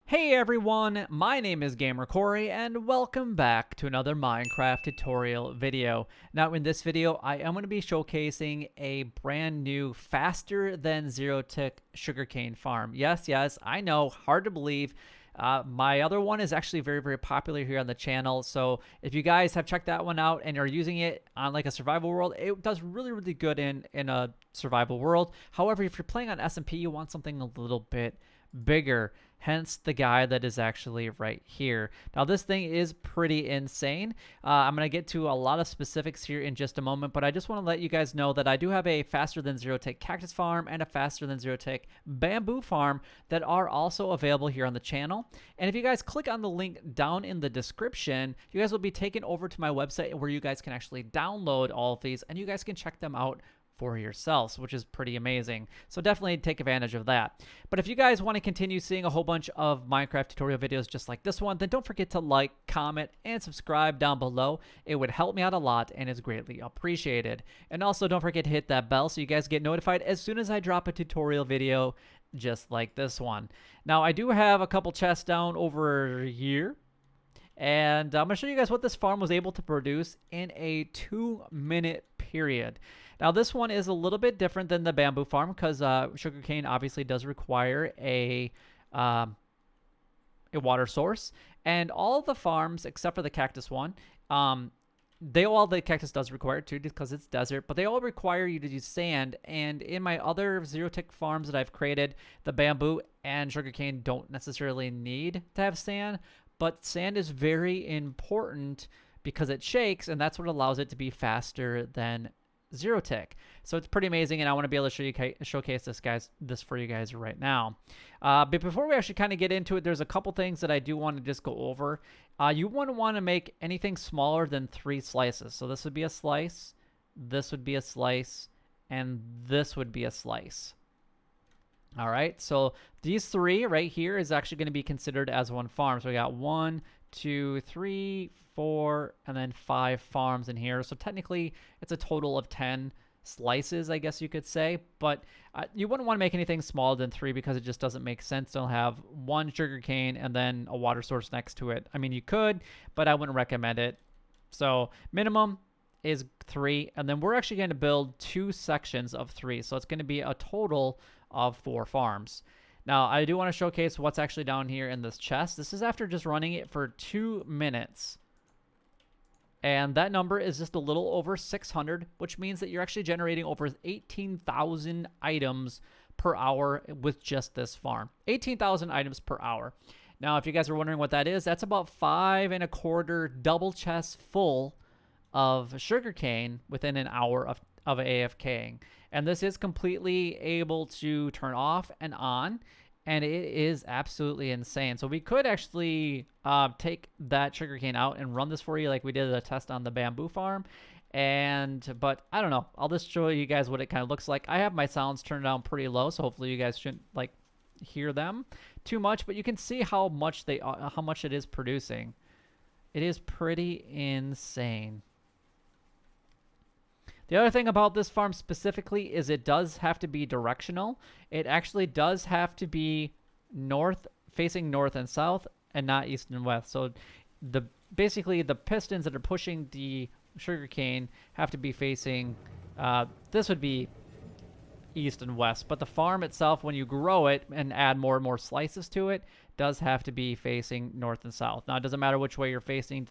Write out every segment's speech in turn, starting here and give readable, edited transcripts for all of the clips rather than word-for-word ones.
Hey everyone, my name is Gamer Corey and welcome back to another Minecraft tutorial video. Now in this video, I am going to be showcasing a brand new faster than zero tick sugarcane farm. Yes, I know, hard to believe. My other one is actually very popular here on the channel. So if you guys have checked that one out and are using it on like a survival world, it does really good in a survival world. However, if you're playing on SMP, you want something a little bit bigger, hence the guy that is actually right here. Now this thing is pretty insane. I'm going to get to a lot of specifics here in just a moment, but I just want to let you guys know that I do have a faster than zero tick cactus farm and a faster than zero tick bamboo farm that are also available here on the channel. And if you guys click on the link down in the description, you guys will be taken over to my website where you guys can actually download all of these and you guys can check them out for yourselves, which is pretty amazing. So definitely take advantage of that. But if you guys want to continue seeing a whole bunch of Minecraft tutorial videos just like this one, then don't forget to like, comment, and subscribe down below. It would help me out a lot and is greatly appreciated. And also don't forget to hit that bell so you guys get notified as soon as I drop a tutorial video just like this one. Now I do have a couple chests down over here, and I'm going to show you guys what this farm was able to produce in a 2-minute period. Now this one is a little bit different than the bamboo farm because sugarcane obviously does require a water source, and all the farms except for the cactus one, the cactus does require it too because it's desert, but they all require you to use sand. And in my other zero tick farms that I've created, the bamboo and sugarcane don't necessarily need to have sand, but sand is very important because it shakes, and that's what allows it to be faster than zero tick. So it's pretty amazing, and I want to be able to showcase this for you guys right now. But before we actually kind of get into it, there's a couple things that I do want to just go over. You wouldn't want to make anything smaller than 3 slices. So this would be a slice, this would be a slice, and this would be a slice. All right, so these 3 right here is actually going to be considered as one farm. So we got 1, 2, 3, 4, and then 5 farms in here. So technically, it's a total of 10 slices, I guess you could say. But you wouldn't want to make anything smaller than 3 because it just doesn't make sense to have one sugarcane and then a water source next to it. I mean, you could, but I wouldn't recommend it. So minimum is 3, and then we're actually going to build 2 sections of 3. So it's going to be a total of 4 farms. Now, I do want to showcase what's actually down here in this chest. This is after just running it for 2 minutes. And that number is just a little over 600, which means that you're actually generating over 18,000 items per hour with just this farm. 18,000 items per hour. Now, if you guys are wondering what that is, that's about 5 1/4 double chests full of sugarcane within an hour of AFKing. And this is completely able to turn off and on, and it is absolutely insane. So we could actually take that sugarcane out and run this for you like we did a test on the bamboo farm. But I don't know. I'll just show you guys what it kind of looks like. I have my sounds turned down pretty low, so hopefully you guys shouldn't like hear them too much. But you can see how much it is producing. It is pretty insane. The other thing about this farm specifically is it does have to be directional. It actually does have to be facing north and south and not east and west. So basically the pistons that are pushing the sugarcane have to be facing, this would be east and west. But the farm itself, when you grow it and add more and more slices to it, does have to be facing north and south. Now, it doesn't matter which way you're facing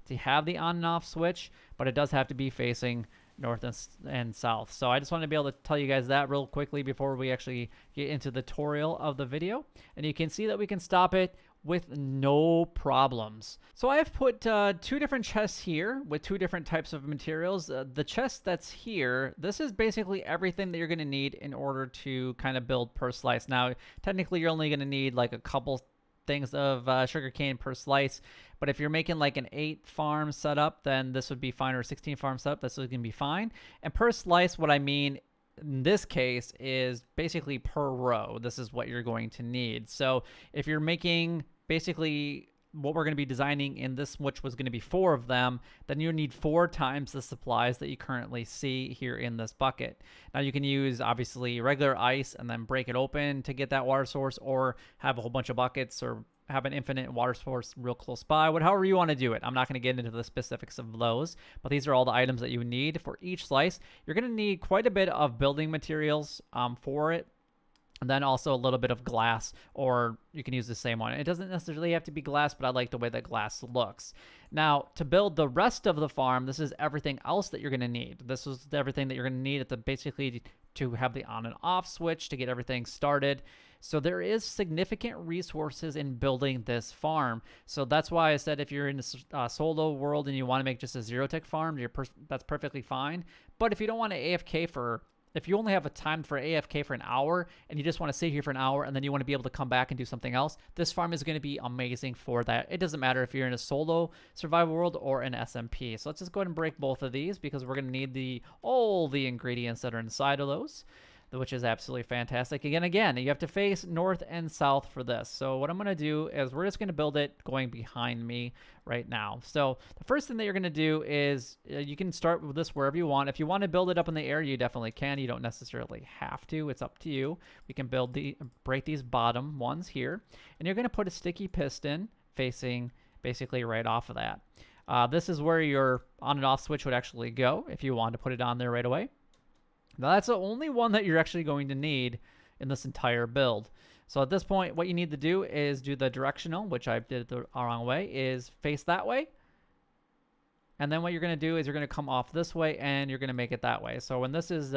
to have the on and off switch, but it does have to be facing north and south. So I just want to be able to tell you guys that real quickly before we actually get into the tutorial of the video. And you can see that we can stop it with no problems. So I have put 2 different chests here with 2 different types of materials. The chest that's here, this is basically everything that you're going to need in order to kind of build per slice. Now, technically, you're only going to need like a couple things of sugarcane per slice, but if you're making like an 8 farm setup, then this would be fine, or 16 farm setup, this is going to be fine. And per slice, what I mean in this case is basically per row. This is what you're going to need. So if you're making basically what we're going to be designing in this, which was going to be 4 of them, then you need 4 times the supplies that you currently see here in this bucket. Now you can use obviously regular ice and then break it open to get that water source, or have a whole bunch of buckets or have an infinite water source real close by, however you want to do it. I'm not going to get into the specifics of those, but these are all the items that you need for each slice. You're going to need quite a bit of building materials for it. And then also a little bit of glass, or you can use the same one. It doesn't necessarily have to be glass, but I like the way that glass looks. Now, to build the rest of the farm, this is everything else that you're going to need. This is everything that you're going to need basically to have the on and off switch to get everything started. So there is significant resources in building this farm. So that's why I said if you're in a solo world and you want to make just a zero-tick farm, that's perfectly fine. But if you don't want to AFK if you only have a time for AFK for an hour and you just want to sit here for an hour and then you want to be able to come back and do something else, this farm is going to be amazing for that. It doesn't matter if you're in a solo survival world or an SMP. So let's just go ahead and break both of these because we're going to need all the ingredients that are inside of those, which is absolutely fantastic. Again, you have to face north and south for this. So what I'm going to do is we're just going to build it going behind me right now. So the first thing that you're going to do is you can start with this wherever you want. If you want to build it up in the air, you definitely can. You don't necessarily have to. It's up to you. We can break these bottom ones here. And you're going to put a sticky piston facing basically right off of that. This is where your on and off switch would actually go if you want to put it on there right away. Now, that's the only one that you're actually going to need in this entire build. So at this point, what you need to do is do the directional, which I did the wrong way, is face that way. And then what you're going to do is you're going to come off this way, and you're going to make it that way. So when this is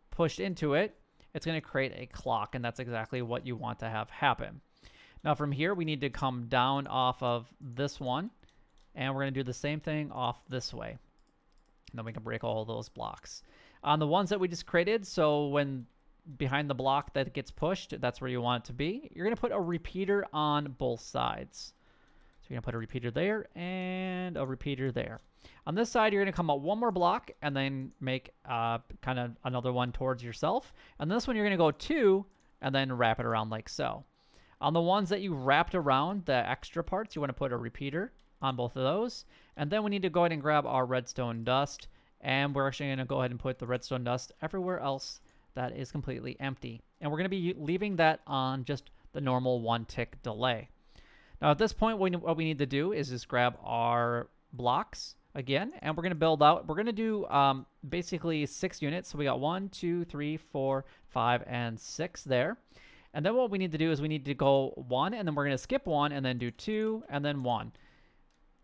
pushed into it, it's going to create a clock, and that's exactly what you want to have happen. Now, from here, we need to come down off of this one, and we're going to do the same thing off this way. And then we can break all those blocks. On the ones that we just created, so when behind the block that gets pushed, that's where you want it to be. You're going to put a repeater on both sides. So you're going to put a repeater there and a repeater there. On this side, you're going to come up one more block and then make kind of another one towards yourself. And this one, you're going to go 2 and then wrap it around like so. On the ones that you wrapped around, the extra parts, you want to put a repeater on both of those. And then we need to go ahead and grab our redstone dust. And we're actually going to go ahead and put the redstone dust everywhere else that is completely empty. And we're going to be leaving that on just the normal 1-tick delay. Now at this point, what we need to do is just grab our blocks again, and we're going to build out. We're going to do basically 6 units. So we got 1, 2, 3, 4, 5, and 6 there. And then what we need to do is we need to go 1, and then we're going to skip 1, and then do 2, and then 1.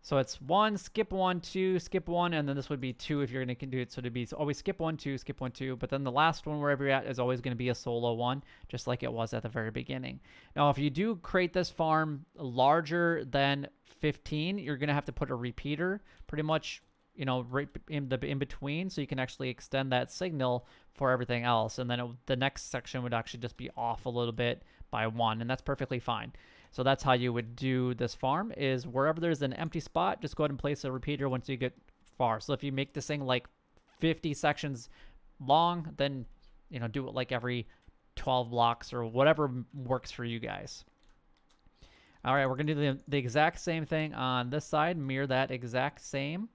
So it's 1, skip 1, 2, skip 1, and then this would be 2 if you're going to do it. So it'd be always skip 1, 2, skip 1, 2. But then the last one, wherever you're at, is always going to be a solo one, just like it was at the very beginning. Now, if you do create this farm larger than 15, you're going to have to put a repeater pretty much, you know, right in between, so you can actually extend that signal for everything else. And then the next section would actually just be off a little bit by 1, and that's perfectly fine. So that's how you would do this farm, is wherever there's an empty spot, just go ahead and place a repeater once you get far. So if you make this thing like 50 sections long, then, you know, do it like every 12 blocks or whatever works for you guys. All right, we're going to do the exact same thing on this side, mirror that exact same.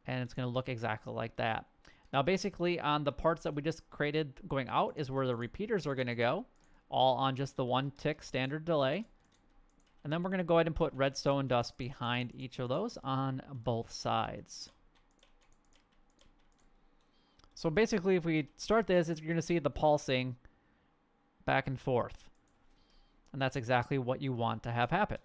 And it's going to look exactly like that. Now, basically, on the parts that we just created going out is where the repeaters are going to go. All on just the 1-tick standard delay. And then we're going to go ahead and put redstone dust behind each of those on both sides. So basically, if we start this, you're going to see the pulsing back and forth. And that's exactly what you want to have happen.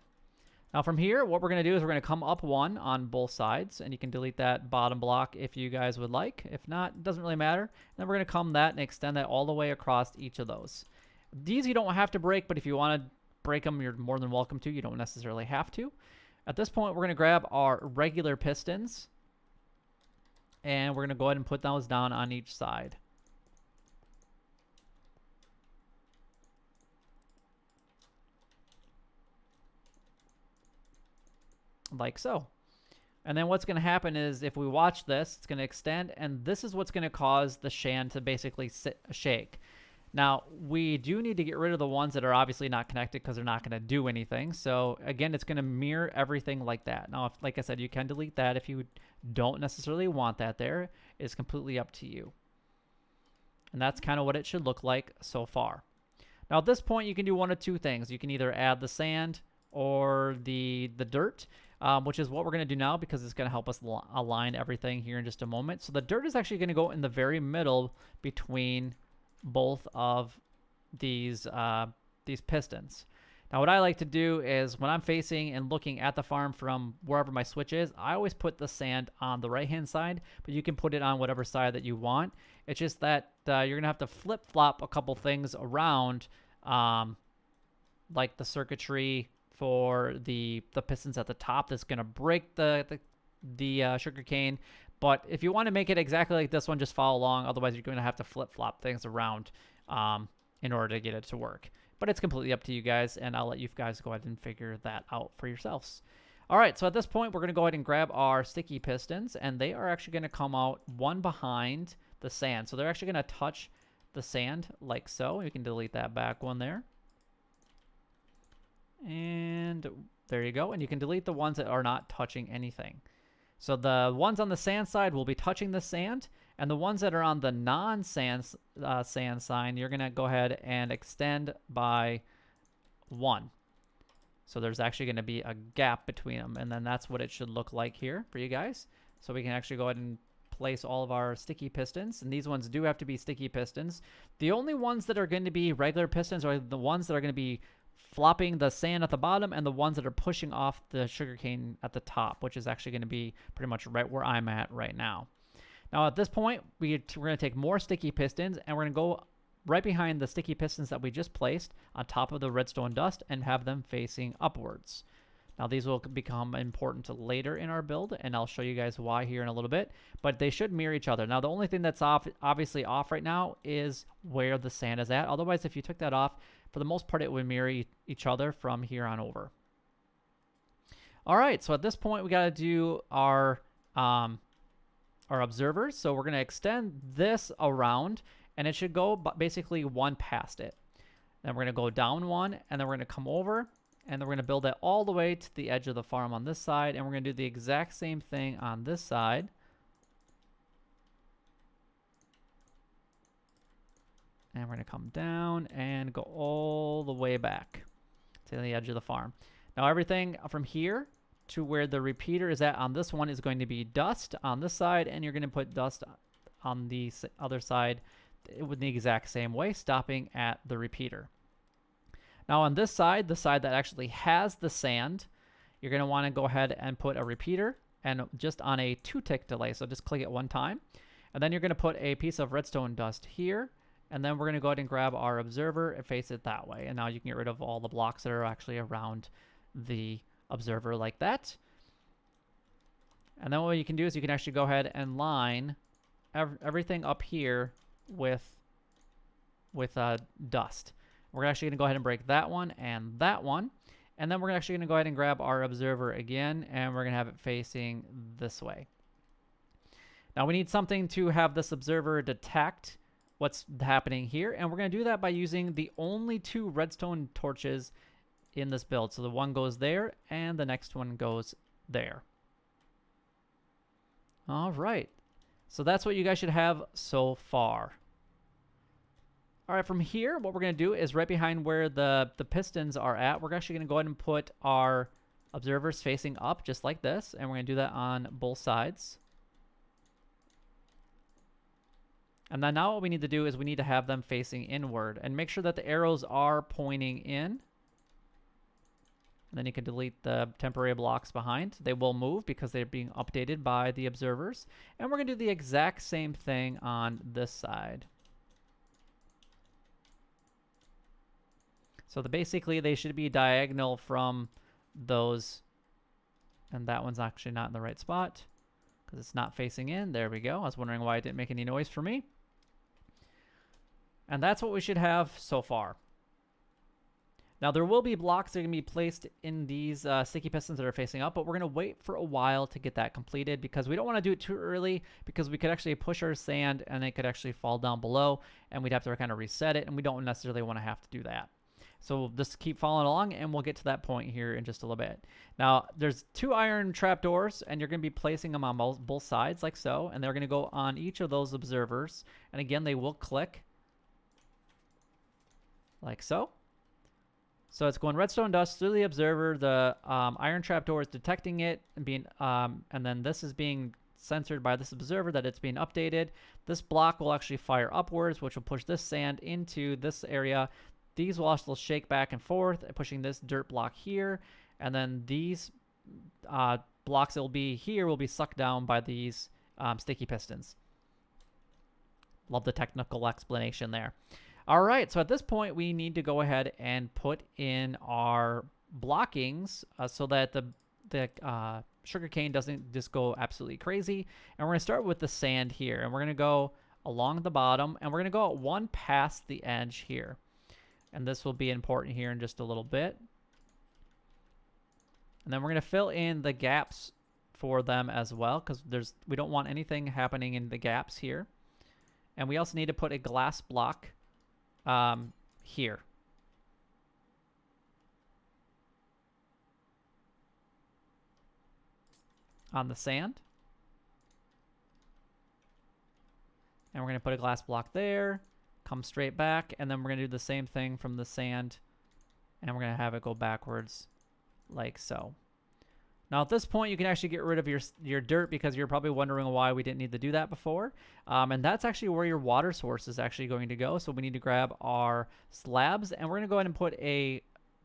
Now from here, what we're going to do is we're going to come up 1 on both sides. And you can delete that bottom block if you guys would like. If not, it doesn't really matter. And then we're going to come that and extend that all the way across each of those. These you don't have to break, but if you want to break them, you're more than welcome to. You don't necessarily have to. At this point, we're going to grab our regular pistons, and we're going to go ahead and put those down on each side. Like so. And then what's going to happen is if we watch this, it's going to extend, and this is what's going to cause the shan to basically shake. Now, we do need to get rid of the ones that are obviously not connected because they're not going to do anything. So, again, it's going to mirror everything like that. Now, like I said, you can delete that if you don't necessarily want that there. It's completely up to you. And that's kind of what it should look like so far. Now at this point, you can do one of two things. You can either add the sand or the dirt, which is what we're going to do now because it's going to help us align everything here in just a moment. So the dirt is actually going to go in the very middle between both of these pistons. Now what I like to do is when I'm facing and looking at the farm from wherever my switch is, I always put the sand on the right hand side, but you can put it on whatever side that you want. It's just that you're going to have to flip-flop a couple things around, like the circuitry for the pistons at the top that's going to break the sugar cane. But if you want to make it exactly like this one, just follow along. Otherwise, you're going to have to flip-flop things around in order to get it to work. But it's completely up to you guys, and I'll let you guys go ahead and figure that out for yourselves. All right, so at this point, we're going to go ahead and grab our sticky pistons, and they are actually going to come out one behind the sand. So they're actually going to touch the sand like so. You can delete that back one there. And there you go. And you can delete the ones that are not touching anything. So the ones on the sand side will be touching the sand, and the ones that are on the non-sand sand sign, you're going to go ahead and extend by 1. So there's actually going to be a gap between them, and then that's what it should look like here for you guys. So we can actually go ahead and place all of our sticky pistons, and these ones do have to be sticky pistons. The only ones that are going to be regular pistons are the ones that are going to be flopping the sand at the bottom and the ones that are pushing off the sugarcane at the top, which is actually going to be pretty much right where I'm at right now. Now at this point, we're going to take more sticky pistons, and we're going to go right behind the sticky pistons that we just placed on top of the redstone dust and have them facing upwards. Now these will become important later in our build, and I'll show you guys why here in a little bit, but they should mirror each other. Now the only thing that's obviously off right now is where the sand is at. Otherwise, if you took that off, for the most part, it would mirror each other from here on over. All right, so at this point, we got to do our observers. So we're going to extend this around, and it should go basically one past it. Then we're going to go down one, and then we're going to come over, and then we're going to build that all the way to the edge of the farm on this side, and we're going to do the exact same thing on this side. And we're going to come down and go all the way back to the edge of the farm. Now everything from here to where the repeater is at on this one is going to be dust on this side, and you're going to put dust on the other side with the exact same way, stopping at the repeater. Now on this side, the side that actually has the sand, you're going to want to go ahead and put a repeater, and just on a 2-tick delay. So just click it one time, and then you're going to put a piece of redstone dust here. And then we're going to go ahead and grab our observer and face it that way. And now you can get rid of all the blocks that are actually around the observer like that. And then what you can do is you can actually go ahead and line everything up here with dust. We're actually going to go ahead and break that one and that one. And then we're actually going to go ahead and grab our observer again, and we're going to have it facing this way. Now we need something to have this observer detect what's happening here, and we're going to do that by using the only 2 redstone torches in this build. So the one goes there, and the next one goes there. All right. So that's what you guys should have so far. All right, from here, what we're going to do is right behind where the pistons are at, we're actually going to go ahead and put our observers facing up just like this, and we're going to do that on both sides. And then now what we need to do is we need to have them facing inward and make sure that the arrows are pointing in. And then you can delete the temporary blocks behind. They will move because they're being updated by the observers. And we're going to do the exact same thing on this side. So basically they should be diagonal from those. And that one's actually not in the right spot because it's not facing in. There we go. I was wondering why it didn't make any noise for me. And that's what we should have so far. Now there will be blocks that are going to be placed in these sticky pistons that are facing up, but we're going to wait for a while to get that completed because we don't want to do it too early because we could actually push our sand and it could actually fall down below and we'd have to kind of reset it, and we don't necessarily want to have to do that. So we'll just keep following along and we'll get to that point here in just a little bit. Now there's 2 iron trapdoors, and you're going to be placing them on both sides like so, and they're going to go on each of those observers, and again they will click like so. So it's going redstone dust through the observer. The iron trapdoor is detecting it and being, and then this is being censored by this observer that it's being updated. This block will actually fire upwards, which will push this sand into this area. These will also shake back and forth, pushing this dirt block here, and then these blocks that will be here will be sucked down by these sticky pistons. Love the technical explanation there. All right, so at this point, we need to go ahead and put in our blockings so that the sugarcane doesn't just go absolutely crazy. And we're going to start with the sand here, and we're going to go along the bottom, and we're going to go one past the edge here. And this will be important here in just a little bit. And then we're going to fill in the gaps for them as well, because we don't want anything happening in the gaps here. And we also need to put a glass block here. On the sand. And we're going to put a glass block there, come straight back, and then we're going to do the same thing from the sand, and we're going to have it go backwards like so. Now at this point, you can actually get rid of your dirt because you're probably wondering why we didn't need to do that before. And that's actually where your water source is actually going to go. So we need to grab our slabs, and we're going to go ahead and put a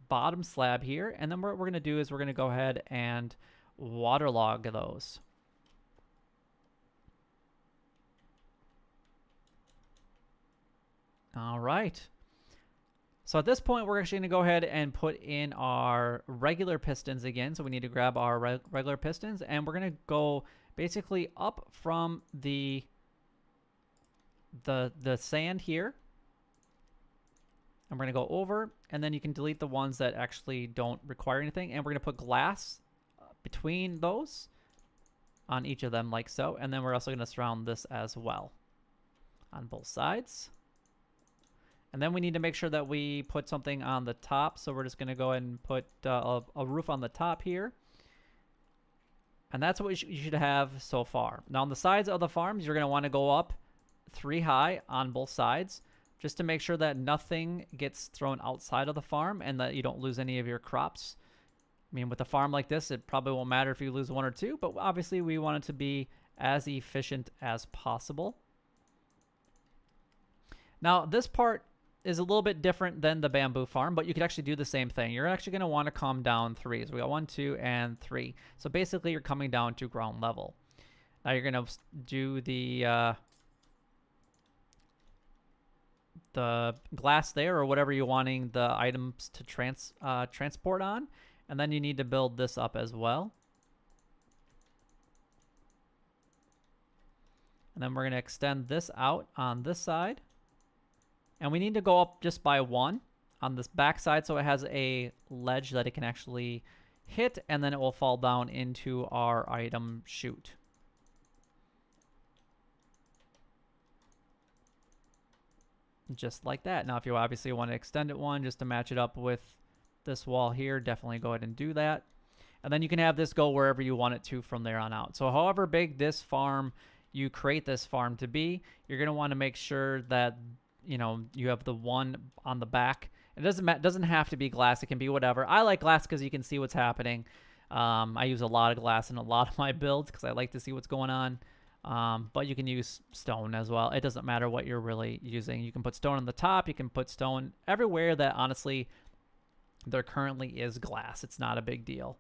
bottom slab here. And then what we're going to do is we're going to go ahead and waterlog those. All right. So at this point, we're actually going to go ahead and put in our regular pistons again. So we need to grab our regular pistons, and we're going to go basically up from the sand here. And we're going to go over, and then you can delete the ones that actually don't require anything. And we're going to put glass between those on each of them like so. And then we're also going to surround this as well on both sides. And then we need to make sure that we put something on the top. So we're just going to go ahead and put a roof on the top here. And that's what you should have so far. Now on the sides of the farms, you're going to want to go up 3 high on both sides, just to make sure that nothing gets thrown outside of the farm and that you don't lose any of your crops. I mean, with a farm like this, it probably won't matter if you lose 1 or 2, but obviously we want it to be as efficient as possible. Now this part is a little bit different than the bamboo farm, but you could actually do the same thing. You're actually going to want to come down 3. So we got 1, 2, and 3. So basically you're coming down to ground level. Now you're going to do the glass there, or whatever you're wanting the items to transport on. And then you need to build this up as well. And then we're going to extend this out on this side. And we need to go up just by 1 on this back side, so it has a ledge that it can actually hit, and then it will fall down into our item chute. Just like that. Now if you obviously want to extend it 1 just to match it up with this wall here, definitely go ahead and do that. And then you can have this go wherever you want it to from there on out. So however big this farm, you create this farm to be, you're going to want to make sure that you have the one on the back. It doesn't have to be glass. It can be whatever. I like glass because you can see what's happening. I use a lot of glass in a lot of my builds because I like to see what's going on. But you can use stone as well. It doesn't matter what you're really using. You can put stone on the top. You can put stone everywhere that honestly there currently is glass. It's not a big deal.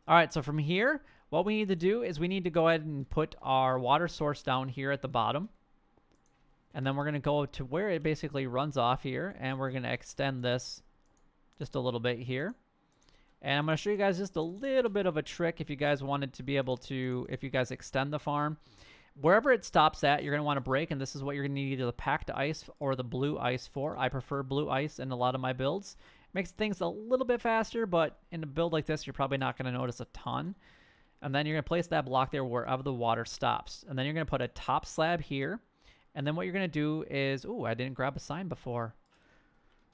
All right, so from here, what we need to do is we need to go ahead and put our water source down here at the bottom. And then we're going to go to where it basically runs off here, and we're going to extend this just a little bit here. And I'm going to show you guys just a little bit of a trick if you guys wanted to be able to, if you guys extend the farm. Wherever it stops at, you're going to want to break, and this is what you're going to need either the packed ice or the blue ice for. I prefer blue ice in a lot of my builds. It makes things a little bit faster, but in a build like this, you're probably not going to notice a ton. And then you're going to place that block there wherever the water stops. And then you're going to put a top slab here. And then what you're going to do is, ooh, I didn't grab a sign before.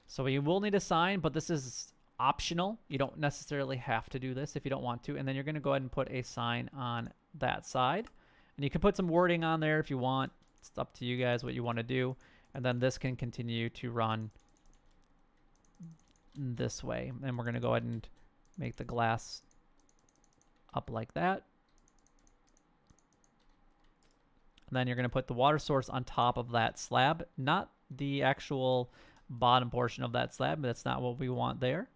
So you will need a sign, but this is optional. You don't necessarily have to do this if you don't want to. And then you're going to go ahead and put a sign on that side. And you can put some wording on there if you want. It's up to you guys what you want to do. And then this can continue to run this way. And we're going to go ahead and make the glass up like that. And then you're going to put the water source on top of that slab, not the actual bottom portion of that slab, but that's not what we want there.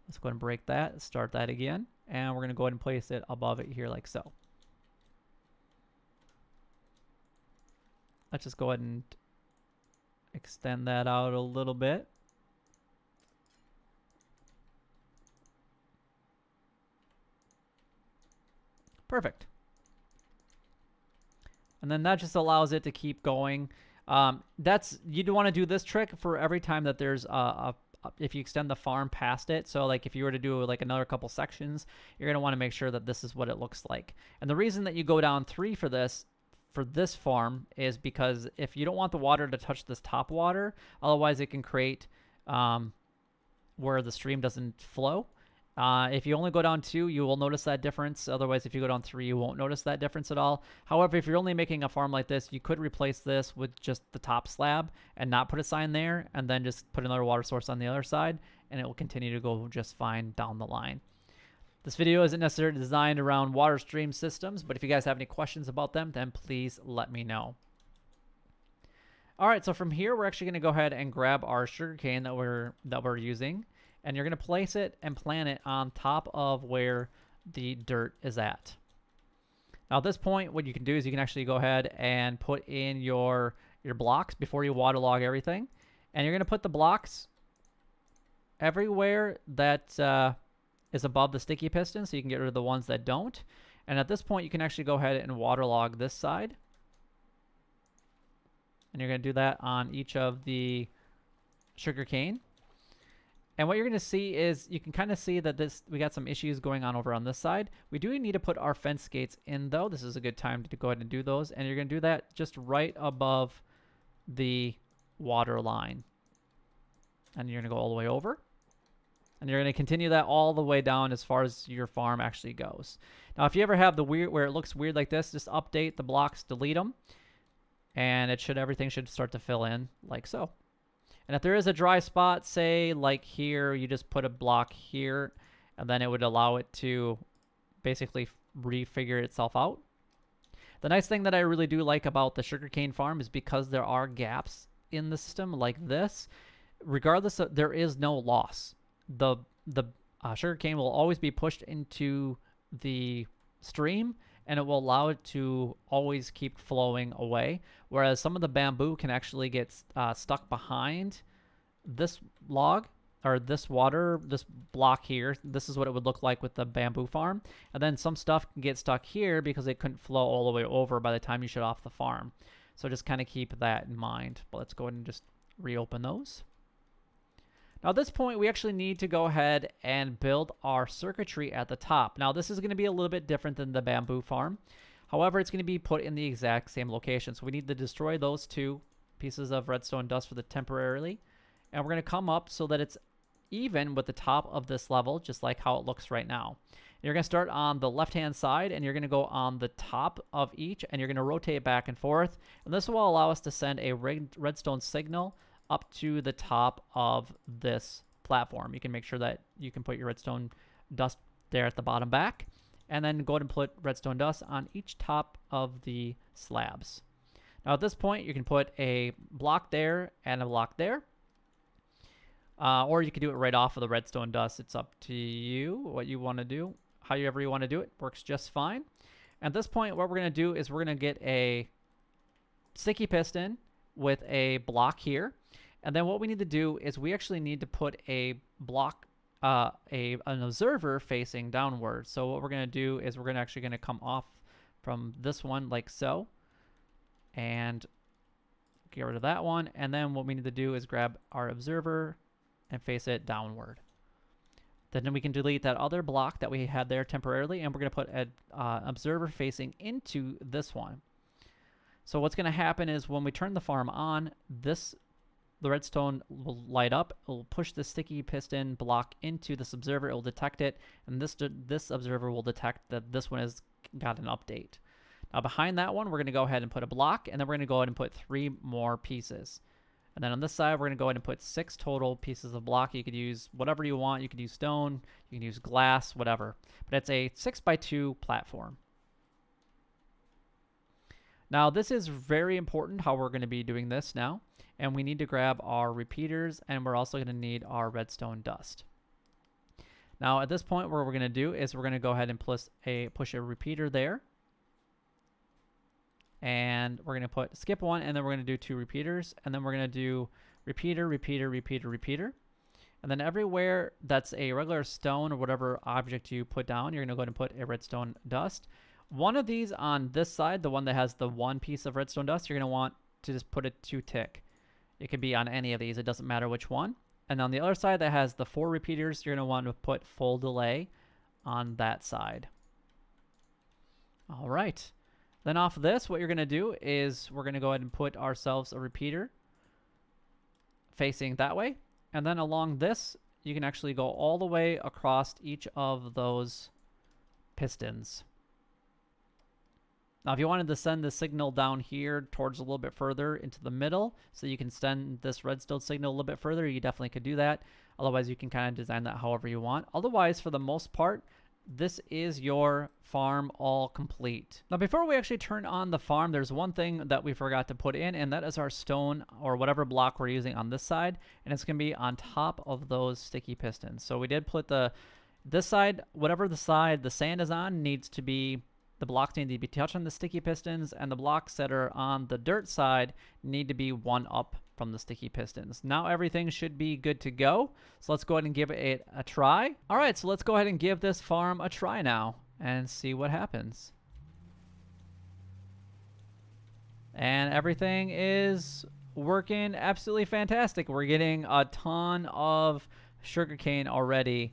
Let's go ahead and break that, start that again, and we're going to go ahead and place it above it here like so. Let's just go ahead and extend that out a little bit. Perfect. And then that just allows it to keep going. You'd want to do this trick for every time that there's if you extend the farm past it. So like if you were to do like another couple sections, you're going to want to make sure that this is what it looks like. And the reason that you go down 3 for this farm is because if you don't want the water to touch this top water, otherwise it can create where the stream doesn't flow. If you only go down 2, you will notice that difference. Otherwise, if you go down 3, you won't notice that difference at all. However, if you're only making a farm like this, you could replace this with just the top slab and not put a sign there, and then just put another water source on the other side, and it will continue to go just fine down the line. This video isn't necessarily designed around water stream systems, but if you guys have any questions about them, then please let me know. All right, so from here, we're actually going to go ahead and grab our sugarcane that we're using. And you're going to place it and plant it on top of where the dirt is at. Now at this point, what you can do is you can actually go ahead and put in your blocks before you waterlog everything. And you're going to put the blocks everywhere that is above the sticky piston, so you can get rid of the ones that don't. And at this point, you can actually go ahead and waterlog this side. And you're going to do that on each of the sugarcane. And what you're going to see is you can kind of see that we got some issues going on over on this side. We do need to put our fence gates in, though. This is a good time to go ahead and do those. And you're going to do that just right above the water line. And you're going to go all the way over. And you're going to continue that all the way down as far as your farm actually goes. Now, if you ever have the weird where it looks weird like this, just update the blocks, delete them. And everything should start to fill in like so. And if there is a dry spot, say like here, you just put a block here, and then it would allow it to basically refigure itself out. The nice thing that I really do like about the sugarcane farm is because there are gaps in the system like this, regardless of, there is no loss. The sugarcane will always be pushed into the stream, and it will allow it to always keep flowing away. Whereas some of the bamboo can actually get stuck behind this log or this block here. This is what it would look like with the bamboo farm. And then some stuff can get stuck here because it couldn't flow all the way over by the time you shut off the farm. So just kind of keep that in mind. But let's go ahead and just reopen those. Now at this point, we actually need to go ahead and build our circuitry at the top. Now this is going to be a little bit different than the bamboo farm. However, it's going to be put in the exact same location. So we need to destroy those 2 pieces of redstone dust for the temporarily. And we're going to come up so that it's even with the top of this level, just like how it looks right now. You're going to start on the left-hand side, and you're going to go on the top of each, and you're going to rotate back and forth. And this will allow us to send a redstone signal up to the top of this platform. You can make sure that you can put your redstone dust there at the bottom back, and then go ahead and put redstone dust on each top of the slabs. Now at this point, you can put a block there and a block there, or you can do it right off of the redstone dust. It's up to you what you want to do. However you want to do it works just fine. At this point, what we're going to do is we're going to get a sticky piston with a block here. And then what we need to do is we actually need to put a block, an observer facing downward. So what we're going to do is we're actually going to come off from this one like so. And get rid of that one. And then what we need to do is grab our observer and face it downward. Then we can delete that other block that we had there temporarily. And we're going to put an observer facing into this one. So what's going to happen is when we turn the farm on, the redstone will light up. It will push the sticky piston block into this observer. It will detect it, and this observer will detect that this one has got an update. Now behind that one, we're going to go ahead and put a block, and then we're going to go ahead and put 3 more pieces. And then on this side, we're going to go ahead and put 6 total pieces of block. You could use whatever you want. You could use stone, you can use glass, whatever. But it's a 6x2 platform. Now, this is very important how we're going to be doing this now. And we need to grab our repeaters, and we're also going to need our redstone dust. Now, at this point, what we're going to do is we're going to go ahead and push a repeater there. And we're going to skip 1, and then we're going to do 2 repeaters. And then we're going to do repeater, repeater, repeater, repeater. And then everywhere that's a regular stone or whatever object you put down, you're going to go ahead and put a redstone dust. One of these on this side, the one that has the 1 piece of redstone dust, you're going to want to just put it to tick. It could be on any of these. It doesn't matter which one. And on the other side that has the 4 repeaters, you're going to want to put full delay on that side. All right. Then off of this, what you're going to do is we're going to go ahead and put ourselves a repeater facing that way. And then along this, you can actually go all the way across each of those pistons. Now, if you wanted to send the signal down here towards a little bit further into the middle, so you can send this redstone signal a little bit further, you definitely could do that. Otherwise, you can kind of design that however you want. Otherwise, for the most part, this is your farm all complete. Now, before we actually turn on the farm, there's one thing that we forgot to put in, and that is our stone or whatever block we're using on this side, and it's going to be on top of those sticky pistons. So we did put this side, whatever the side the sand is on, needs to be, the blocks need to be touching the sticky pistons, and the blocks that are on the dirt side need to be 1 up from the sticky pistons. Now everything should be good to go. So let's go ahead and give it a try. All right, so let's go ahead and give this farm a try now and see what happens. And everything is working absolutely fantastic. We're getting a ton of sugarcane already,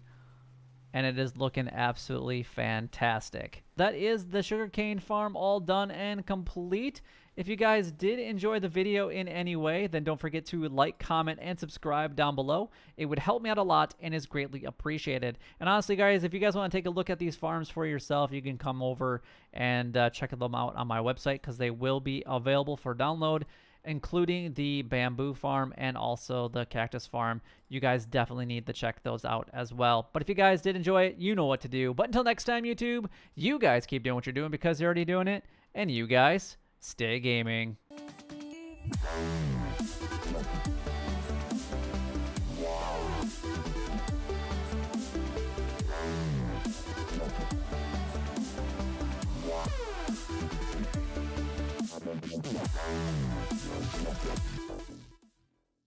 and it is looking absolutely fantastic. That is the sugarcane farm all done and complete. If you guys did enjoy the video in any way, then don't forget to like, comment, and subscribe down below. It would help me out a lot and is greatly appreciated. And honestly, guys, if you guys want to take a look at these farms for yourself, you can come over and check them out on my website, because they will be available for download, including the bamboo farm and also the cactus farm. You guys definitely need to check those out as well. But if you guys did enjoy it, you know what to do. But until next time, YouTube, you guys keep doing what you're doing because you're already doing it. And you guys stay gaming.